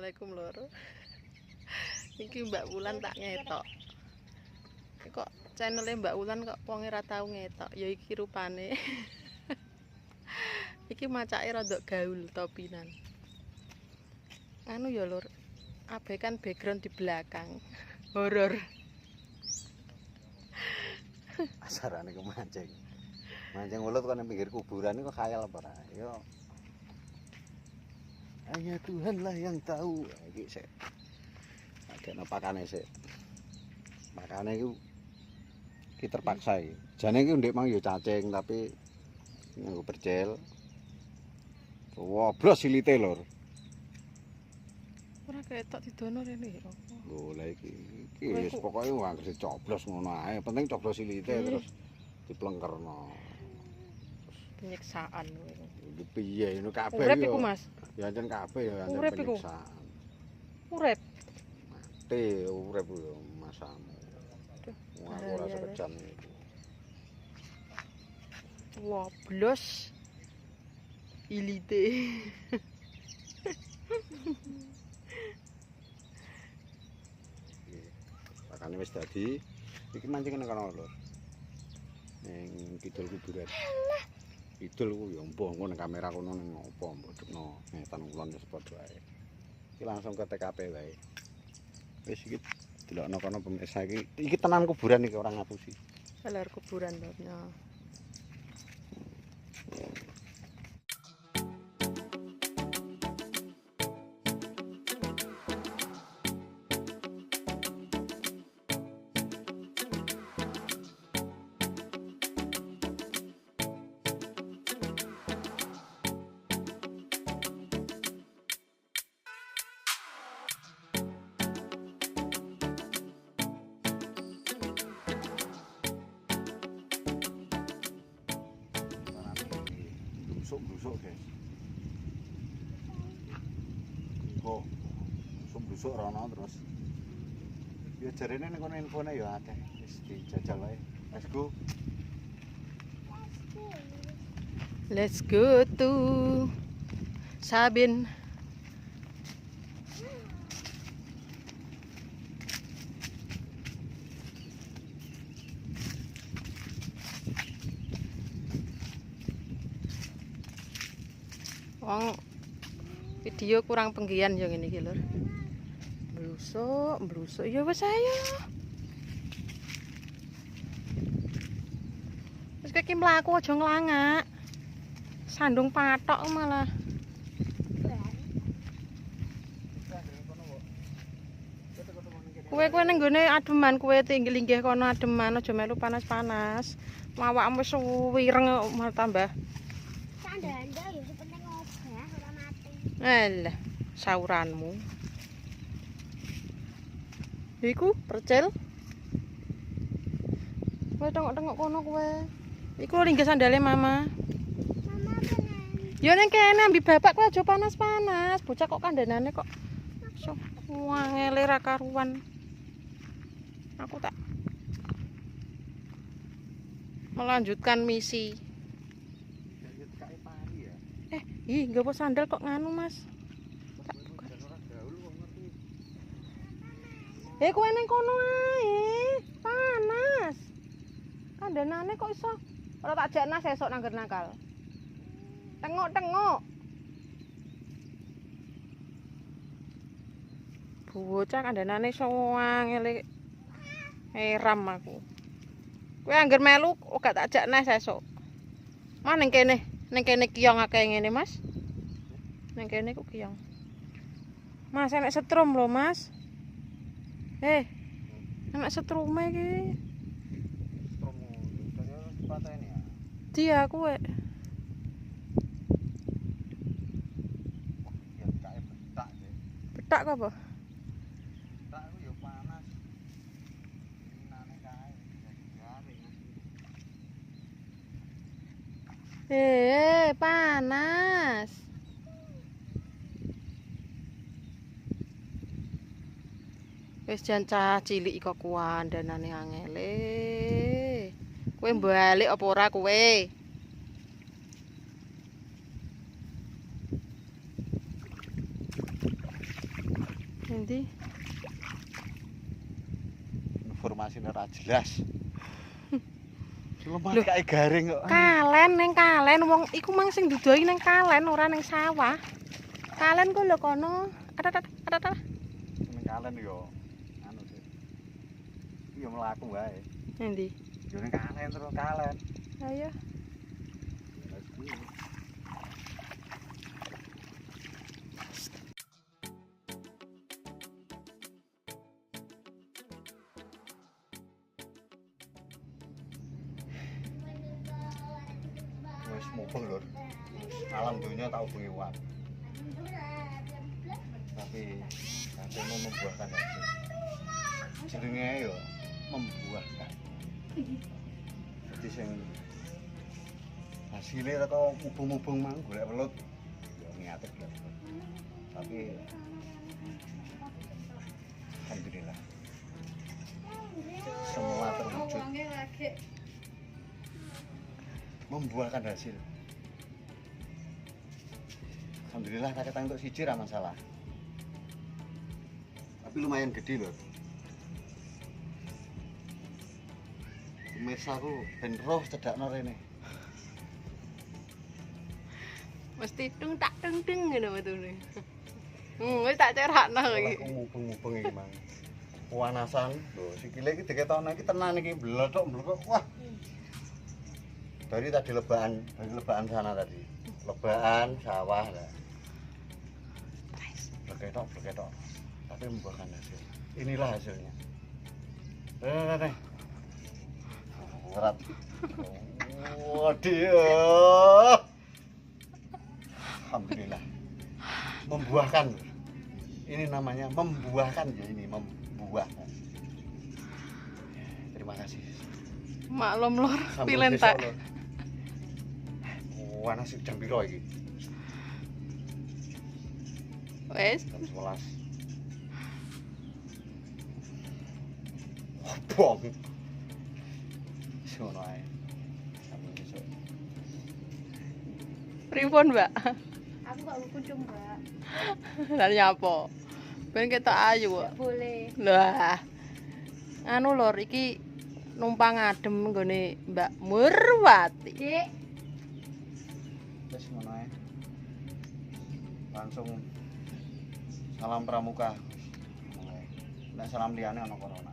Assalamualaikum lor. Iki Mbak Wulan tak ngetok. Kok channelnya Mbak Wulan kok wonge ra tau ngetok. Ya iki rupane. Iki macake rada gaul topinan. Anu ya lur. Abaikan background di belakang. Horor. Asarane ku mancing. Mancing ulut kan ning pinggir kuburan kok khayal apa ora? Yo. Hanya Tuhan lah yang tahu. Iki sik. Ada pakane sik. Makane iku ki terpaksa iki. Jane iki ndek mang yo cacing tapi nganggo percil. Woblos silite lur. Ora ketok didono rene ya. Lho lha iki wis pokoke anggere coblos ngono ae. Penting coblos silite terus diplengkerno. Penyiksaan kowe. Iki piye ngono kabeh Urip yo. iku Mas. Ya ancen kabeh ya ancen Urip iku. penyiksaan. Urip. Mati urip yo masamu. Wah, ora sekejam iku. Woblos. Ilite. Pakane wis dadi iki mancing nang kono lho. Ning kidul kuburan. Kidul ku ya mbah engko ning kamera kono ning opo mbok dekno ngetan kulon wis padha ae. Iki langsung ke TKP wae. Wis iki delokno kono pemirsa iki tenan kuburan iki ora ngapusi. Kelar kuburan lornya. Busuk guys. Kok busuk rono terus. Ya jarene ning kono infone ya akeh. Wis dijajal wae. Let's go. Let's go to Sabin. Wong video kurang penggian yo ngene iki lur. Mblusuk ya wis ayo. Wis iki mlaku aja nglangak. Sandung patok malah. Kowe ning gone ademan kowe linggih kono ademan aja melu panas-panas. Awakmu wis wireng malah tambah. Sandanda ya penting obah ora mati. Alah, sauranmu. Iku percil. Kowe tengok-tengok kono kowe. Iku linggih sandale mama. Mama pengen. Ya ning kene ambi bapak kowe aja panas-panas. Bocah kok kandhanane kok. Wangele ra karuan. Aku tak melanjutkan misi. Ih, nggawa sandal kok nganu, Mas? Tak buka. Kowe ning kono ae. Panas. Kandhanane kok iso ora tak jakna sesuk nang nakal. Tengok-tengok. Bocah kandhanane iso wangele. Heram aku. Kowe angger melu gak tak jakna sesuk. Mah ning kene kiyong akeh ngene, Mas. Ning kene ku kiyong. Mas, enek setrum lho, Mas. Enek setrume iki. Strom kaya patene ya. Dia kowe. Ya kae betak deh. Betak kok apa? Betak ku ya panas. Nane kae garing. Panas. Wis jan cah cilik kok kuandhanane angele. Kowe balik apa ora kowe? Endi? Informasinya ora jelas. Lemah Loh. kayak garing kok. Kalen neng kalen wong iku mang sing didoi neng kalen ora neng sawah. Kalen ku lho kono. Ada. Ning kalen yo anu sih. Yo mlaku wae. Endi? Yo ning kalen terus kalen. Ayo. Wis mubeng lur. Alam dunia tak hubungi uang. Tapi nanti mau membuahkan hasil. Jenenge yo membuahkan. Jadi sing hasilnya teko mubeng-mubeng mang golek welut yo niate golek welut. Tapi alhamdulillah semua terwujud membuahkan hasil. Alhamdulillah tak ketang untuk siji ra masalah. Tapi lumayan gede loh. Pemirsa aku ben roh cedakno rene. Mesti tung tak tung ngono metune. Wis tak cerakno iki. Aku mubeng-mubeng iki mang. Wanasan lho sikile iki diketokno iki tenan iki bletok-bletok. Wah. Dari lebaan sana tadi. Lebaan sawah lah. Bleketok. Tapi membuahkan hasil. Inilah hasilnya. Nih. Berat. Waduh. Alhamdulillah. Membuahkan. Ini namanya membuahkan ya ini membuahkan. Terima kasih. Maklum lor, Sambung pilen besok, tak. Lur. Wah, nasi jam piro iki? Wes, Jam 11. Bong. Sono ae. Sambung besok. pripun, Mbak? Aku gak mau kucing, Mbak. Lah nyapa? Ben ketok ayu kok. Gak boleh. Lah. Anu lor, iki numpang adem nggone Mbak Murwati. Dik, Wis ngono ae. Langsung salam pramuka. Mulai. Nek salam liyane ana corona.